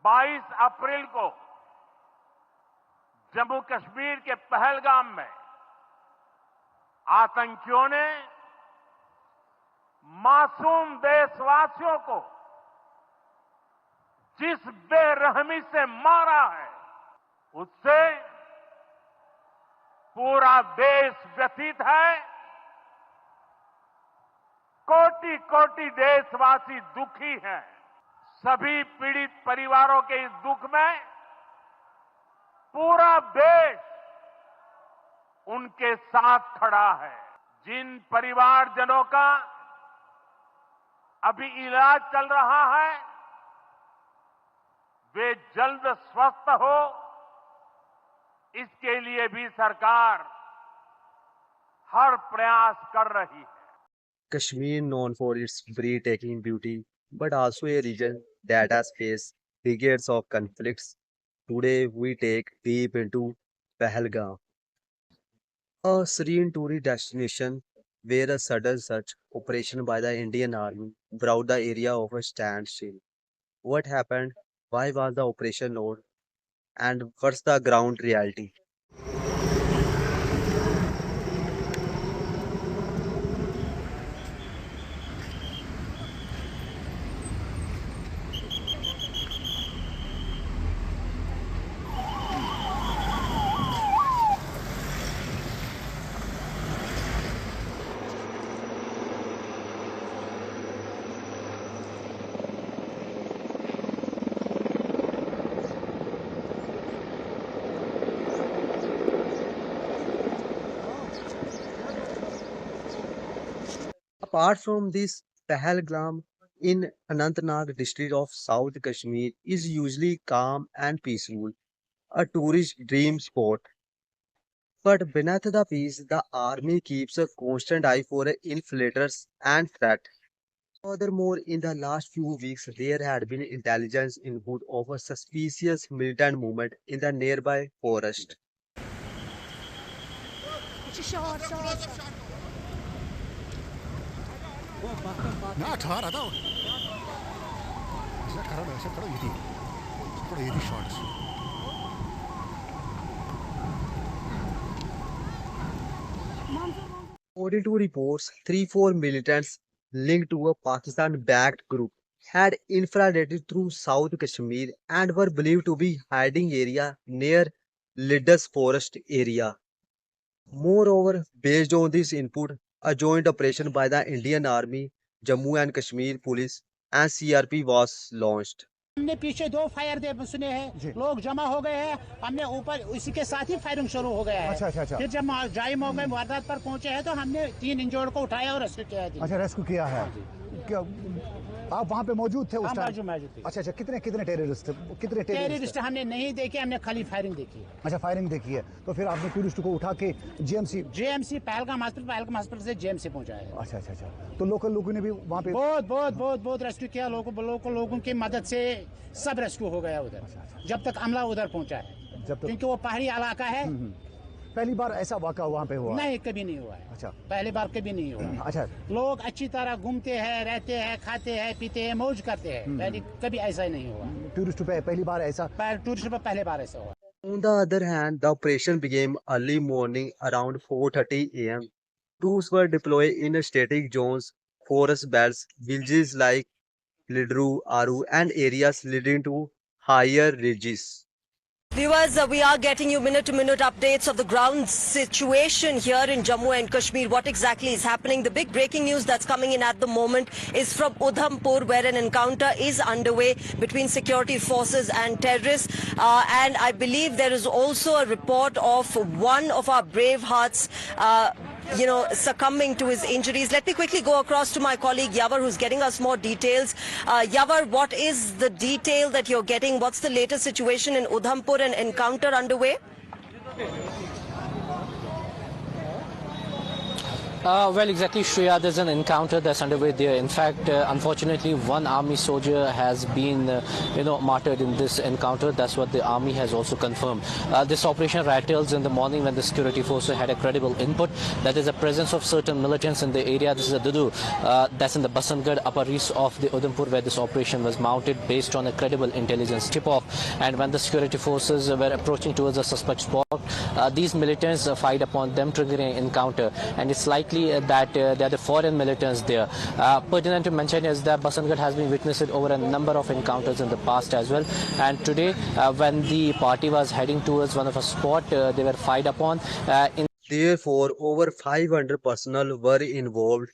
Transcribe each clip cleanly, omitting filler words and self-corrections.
22 अप्रैल को जम्मू कश्मीर के पहलगाम में आतंकियों ने मासूम देशवासियों को जिस बेरहमी से मारा है, उससे पूरा देश व्यथित है। कोटि कोटि देशवासी दुखी हैं। सभी पीड़ित परिवारों के इस दुख में पूरा देश उनके साथ खड़ा है। जिन परिवारजनों का अभी इलाज चल रहा है, वे जल्द स्वस्थ हो, इसके लिए भी सरकार हर प्रयास कर रही है। Kashmir known for its breathtaking beauty, but also a region that has faced decades of conflicts. Today we take deep into Pahalgam, a serene tourist destination where a sudden search operation by the Indian Army brought the area of a standstill. What happened? Why was the operation on? And what's the ground reality? Apart from this, Pahalgam in Anantnag district of South Kashmir is usually calm and peaceful, a tourist dream spot. But beneath the peace, the army keeps a constant eye for infiltrators and threat. Furthermore, in the last few weeks, there had been intelligence input of a suspicious militant movement in the nearby forest. 나 잘하다. 진짜 잘하다. 진짜 바로 이디. 바로 이디 shots. According to reports, 3-4 militants linked to a Pakistan-backed group had infiltrated through South Kashmir and were believed to be hiding area near Lidus forest area. Moreover, based on this input, a joint operation by the Indian Army, Jammu and Kashmir Police and CRP was launched. हमने पीछे 2 fire दे सुने हैं, लोग जमा हो गए हैं, हमने ऊपर इसी के साथ ही फायरिंग शुरू हो गया है। अच्छा। फिर जब जाई मौके वारदात पर पहुंचे हैं तो हमने 3 इंजर्ड को उठाया और रेस्क्यू किया है। अच्छा, रेस्क्यू किया है। क्या आप वहाँ पे मौजूद थे उस टाइम? मौजूद थे। अच्छा, कितने टेररिस्ट हमने नहीं देखे, हमने खाली फायरिंग देखी है। अच्छा, फायरिंग देखी है। तो फिर आपने टूरिस्ट को उठा के जीएमसी पहलगाम हॉस्पिटल से जेएमसी पहुंचाया। अच्छा। तो लोकल लोगों ने भी वहाँ पे बहुत रेस्क्यू किया। लोकल लोगों की मदद से सब रेस्क्यू हो गया उधर, जब तक अमला उधर पहुंचा है, क्योंकि वो पहाड़ी इलाका है। पहली बार ऐसा वाक़ा वहाँ पे हुआ? नहीं, कभी नहीं हुआ है। अच्छा, पहली बार कभी नहीं हुआ। अच्छा, लोग अच्छी तरह घूमते हैं, रहते हैं, खाते हैं, पीते हैं, मौज करते हैं। कभी ऐसा ही नहीं हुआ। टूरिस्ट पे पहली बार ऐसा हुआ। On the other hand, the operation began early morning around 4:30 a.m. Troops were deployed in static zones, forest belts, villages like Lidru, Aru, and areas leading to higher ridges. Viewers, we are getting you minute-to-minute updates of the ground situation here in Jammu and Kashmir. What exactly is happening? The big breaking news that's coming in at the moment is from Udhampur, where an encounter is underway between security forces and terrorists. And I believe there is also a report of one of our brave hearts succumbing to his injuries. Let me quickly go across to my colleague Yavar, who's getting us more details. Yavar, what is the detail that you're getting? What's the latest situation in Udhampur, an encounter underway? Well, exactly, Shreya. There's an encounter that's underway there. In fact, unfortunately, one army soldier has been, martyred in this encounter. That's what the army has also confirmed. This operation rattles in the morning when the security forces had a credible input. That is the presence of certain militants in the area. This is a Dudu. That's in the Basantgarh upper east of the Udhampur, where this operation was mounted based on a credible intelligence tip-off. And when the security forces were approaching towards the suspect spot, these militants fired upon them, triggering an encounter. And it's likely that there are the foreign militants there. Pertinent to mention is that Basantgarh has been witnessed over a number of encounters in the past as well. And today, when the party was heading towards one of a spot, they were fired upon. Therefore, over 500 personnel were involved.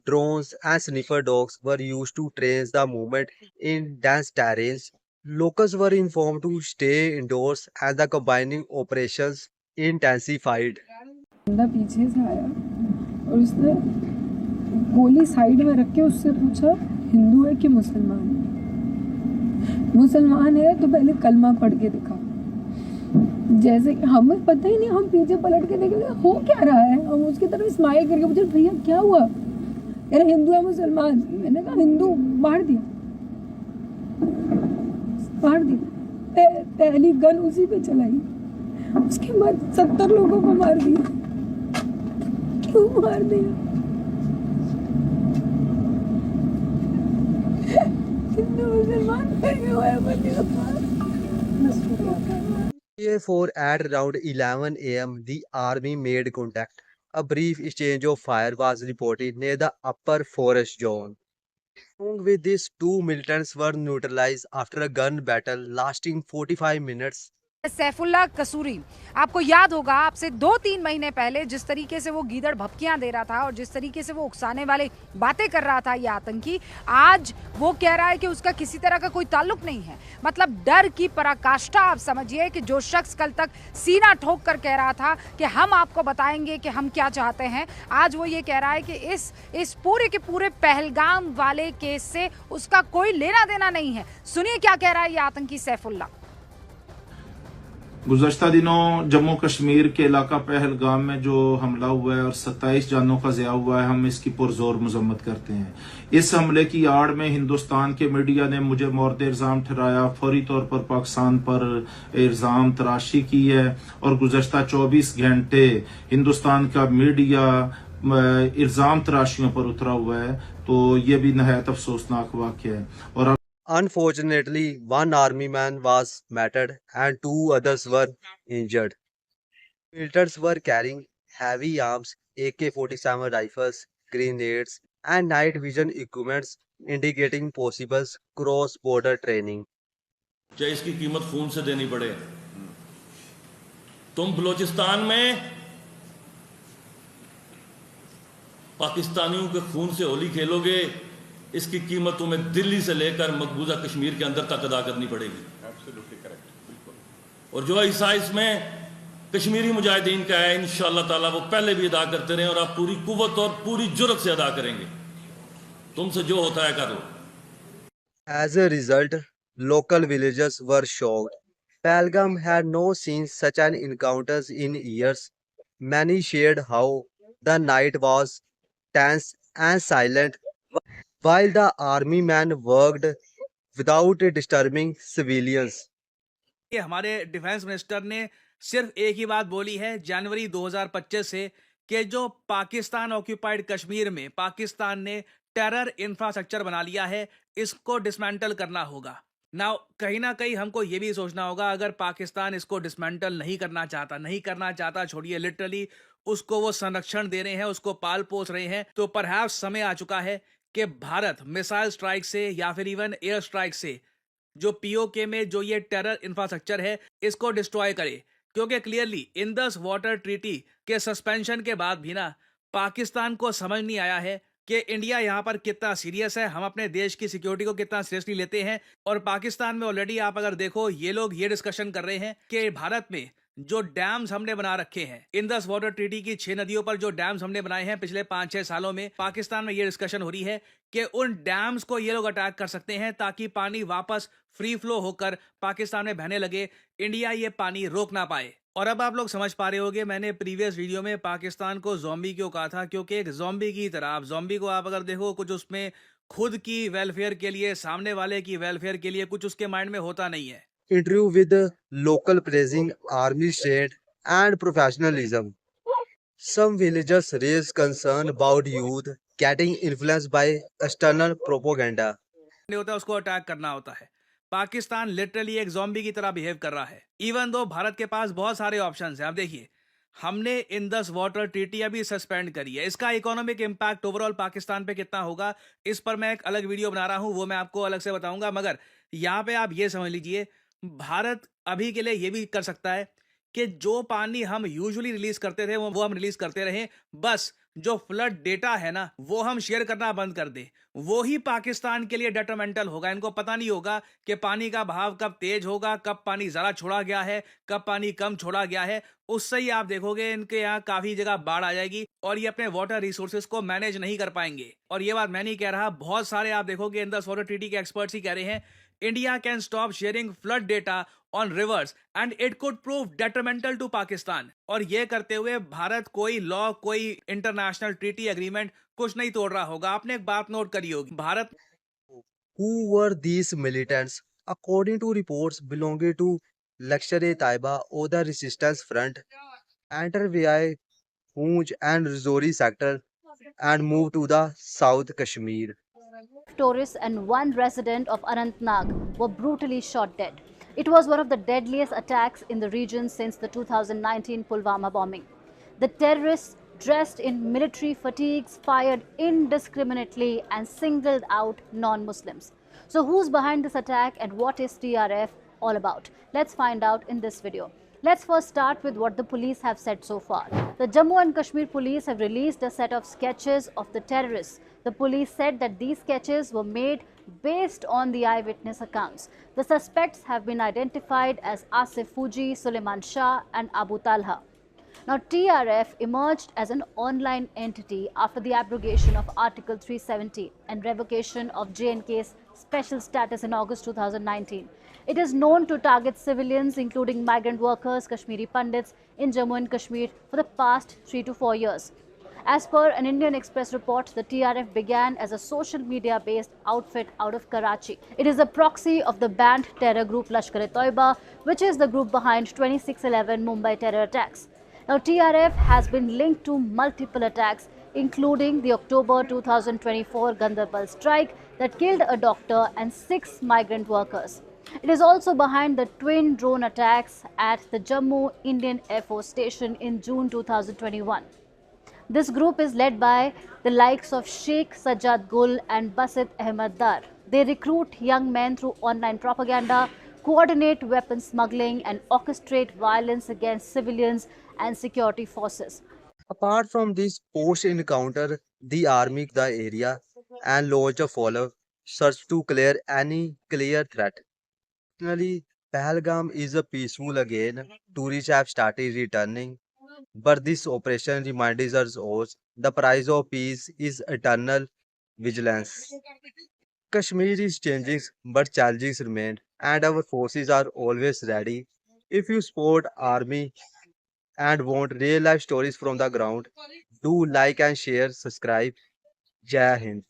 Drones and sniffer dogs were used to trace the movement in dense terrains. Locals were informed to stay indoors as the combining operations intensified. बंदा पीछे से आया और उसने गोली side में रख के उससे पूछा हिंदू है कि मुसलमान है। मुसलमान है तो पहले कलमा पढ़ के दिखा। जैसे कि हमें पता ही नहीं, हम पीछे पलट के देखे हो क्या रहा है, हम उसकी तरफ स्माइल करके पूछे भैया क्या हुआ, यार हिंदू है मुसलमान। मैंने कहा हिंदू, मार दिया। पहली गन उसी पे चलाई, उसके बाद 70 लोगों को मार दिया। क्यों मार दिया? हिंदू मुसलमान Therefore, at around 11 a.m., the army made contact. A brief exchange of fire was reported near the upper forest zone. Along with this, 2 militants were neutralized after a gun battle lasting 45 minutes. Saifullah कसूरी, आपको याद होगा आपसे 2-3 महीने पहले जिस तरीके से वो गीदड़ भपकियां दे रहा था और जिस तरीके से वो उकसाने वाले बातें कर रहा था ये आतंकी, आज वो कह रहा है कि उसका किसी तरह का कोई ताल्लुक नहीं है। मतलब डर की पराकाष्ठा आप समझिए कि जो शख्स कल तक सीना ठोक कर कह रहा था कि हम आपको बताएंगे कि हम क्या चाहते हैं, आज वो ये कह रहा है कि इस पूरे के पूरे पहलगाम वाले केस से उसका कोई लेना देना नहीं है। सुनिए क्या कह रहा है ये आतंकी सैफुल्ला। गुज़श्ता दिनों जम्मू कश्मीर के इलाका पहलगाम में जो हमला हुआ है और 27 जानों का ज़िया हुआ है, हम इसकी पुरजोर मजम्मत करते हैं। इस हमले की आड़ में हिंदुस्तान के मीडिया ने मुझे मोर्द इल्ज़ाम ठहराया, फौरी तौर पर पाकिस्तान पर इल्ज़ाम तराशी की है और गुज़श्ता 24 घंटे हिंदुस्तान का मीडिया इल्ज़ाम तराशियों पर उतरा हुआ है। तो ये भी नहायत अफसोसनाक वाक़या है। और Unfortunately, one army man was murdered and 2 others were injured. Militants were carrying heavy arms, AK-47 rifles, grenades, and night vision equipments, indicating possible cross-border training. चाहे इसकी कीमत खून से देनी पड़े। तुम बलूचिस्तान में पाकिस्तानियों के खून से होली खेलोगे, इसकी कीमत तुम्हें दिल्ली से लेकर मकबूजा कश्मीर के अंदर तक अदा करनी पड़ेगी। एब्सोल्युटली करेक्ट, बिल्कुल। और जो हिस्सा इसमें कश्मीरी मुजाहिदीन का है, इंशाअल्लाह ताला वो पहले भी अदा करते रहे और आप पूरी कुव्वत और पूरी जुर्रत से अदा करेंगे। तुमसे जो होता है कर लो। As a result, local villagers were shocked. Pahalgam had not seen such an encounters in years. Many shared how the night was tense and silent, while the army man worked without disturbing civilians. हमारे defence minister ने सिर्फ एक ही बात बोली है जनवरी 2025 से कि जो पाकिस्तान ऑक्यूपाइड कश्मीर में पाकिस्तान ने टेरर इंफ्रास्ट्रक्चर बना लिया है, इसको डिसमेंटल करना होगा। नाउ कहीं ना कहीं हमको ये भी सोचना होगा, अगर पाकिस्तान इसको डिसमेंटल नहीं करना चाहता छोड़िए, लिटरली उसको वो संरक्षण दे रहे हैं, उसको पाल पोस रहे हैं, तो परहैप्स समय आ चुका है कि भारत मिसाइल स्ट्राइक से या फिर इवन एयर स्ट्राइक से जो पीओके में जो ये टेरर इंफ्रास्ट्रक्चर है इसको डिस्ट्रॉय करे। क्योंकि क्लियरली इंडस वाटर ट्रीटी के सस्पेंशन के बाद भी ना पाकिस्तान को समझ नहीं आया है कि इंडिया यहाँ पर कितना सीरियस है, हम अपने देश की सिक्योरिटी को कितना सीरियसली लेते हैं। और पाकिस्तान में ऑलरेडी आप अगर देखो, ये लोग ये डिस्कशन कर रहे हैं कि भारत में जो डैम्स हमने बना रखे हैं, इंडस वाटर ट्रीटी की 6 नदियों पर जो डैम्स हमने बनाए हैं पिछले 5-6 सालों में, पाकिस्तान में ये डिस्कशन हो रही है कि उन डैम्स को ये लोग अटैक कर सकते हैं ताकि पानी वापस फ्री फ्लो होकर पाकिस्तान में बहने लगे, इंडिया ये पानी रोक ना पाए। और अब आप लोग समझ पा रहे होंगे, मैंने प्रीवियस वीडियो में पाकिस्तान को ज़ॉम्बी क्यों कहा था, क्योंकि एक ज़ॉम्बी की तरह, आप ज़ॉम्बी को आप अगर देखो, कुछ उसमें खुद की वेलफेयर के लिए, सामने वाले की वेलफेयर के लिए कुछ उसके माइंड में होता नहीं है। Interview with local praising army strength and professionalism. Some villagers raise concern about youth getting influenced by external propaganda. नहीं होता, उसको अटैक करना होता है। पाकिस्तान लिटरली एक ज़ॉम्बी की तरह बिहेव कर रहा है, इवन दो भारत के पास बहुत सारे ऑप्शंस हैं। आप देखिए, हमने इंडस वाटर ट्रीटी अभी सस्पेंड करी है, इसका इकोनॉमिक इम्पैक्ट ओवरऑल पाकिस्तान पे कितना होगा, इस पर मैं एक अलग वीडियो बना रहा हूं, वो मैं आपको अलग से बताऊंगा। मगर यहाँ पे आप ये समझ लीजिए, भारत अभी के लिए ये भी कर सकता है कि जो पानी हम यूजुअली रिलीज करते थे वो हम रिलीज करते रहें, बस जो फ्लड डेटा है ना वो हम शेयर करना बंद कर दें। वो ही पाकिस्तान के लिए डेट्रीमेंटल होगा। इनको पता नहीं होगा कि पानी का बहाव कब तेज होगा, कब पानी ज़्यादा छोड़ा गया है, कब पानी कम छोड़ा गया है। उससे ही आप देखोगे इनके यहाँ काफ़ी जगह बाढ़ आ जाएगी और ये अपने वाटर रिसोर्सेज को मैनेज नहीं कर पाएंगे। और ये बात मैं नहीं कह रहा, बहुत सारे आप देखोगे इंडस वाटर ट्रीटी के एक्सपर्ट्स ही कह रहे हैं, India can stop sharing flood data on rivers and it could prove detrimental to Pakistan। और ये करते हुए भारत कोई लॉ, कोई इंटरनेशनल ट्रीटी एग्रीमेंट कुछ नहीं तोड़ रहा होगा। आपने एक बात नोट करी होगी, Bharat Who were these militants? According to reports belonging to Lashkar-e-Taiba or the Resistance Front, entered via Poonch and Rajouri sector and moved to the South Kashmir. Tourists and one resident of Anantnag were brutally shot dead. It was one of the deadliest attacks in the region since the 2019 Pulwama bombing. The terrorists, dressed in military fatigues, fired indiscriminately and singled out non-Muslims. So who's behind this attack and what is TRF all about? Let's find out in this video. Let's first start with what the police have said so far. The Jammu and Kashmir police have released a set of sketches of the terrorists. The police said that these sketches were made based on the eyewitness accounts. The suspects have been identified as Asif Fuji, Suleiman Shah and Abu Talha. Now, TRF emerged as an online entity after the abrogation of Article 370 and revocation of J&K's special status in August 2019. It is known to target civilians, including migrant workers, Kashmiri Pandits in Jammu and Kashmir for the past 3 to 4 years. As per an Indian Express report, the TRF began as a social media-based outfit out of Karachi. It is a proxy of the banned terror group Lashkar-e-Taiba, which is the group behind 2611 Mumbai terror attacks. Now, TRF has been linked to multiple attacks, including the October 2024 Gandarbal strike that killed a doctor and 6 migrant workers. It is also behind the twin drone attacks at the Jammu Indian Air Force Station in June 2021. This group is led by the likes of Sheikh Sajjad Gul and Basit Ahmed Dar. They recruit young men through online propaganda, coordinate weapon smuggling and orchestrate violence against civilians and security forces. Apart from this post-encounter, the army the area and launched a follow-up search to clear any clear threat. Finally, Pahalgam is a peaceful again. Tourists have started returning, but this operation reminds us all the price of peace is eternal vigilance. Kashmir is changing, but challenges remain, and our forces are always ready. If you support army and want real life stories from the ground, do like and share, subscribe. Jai Hind.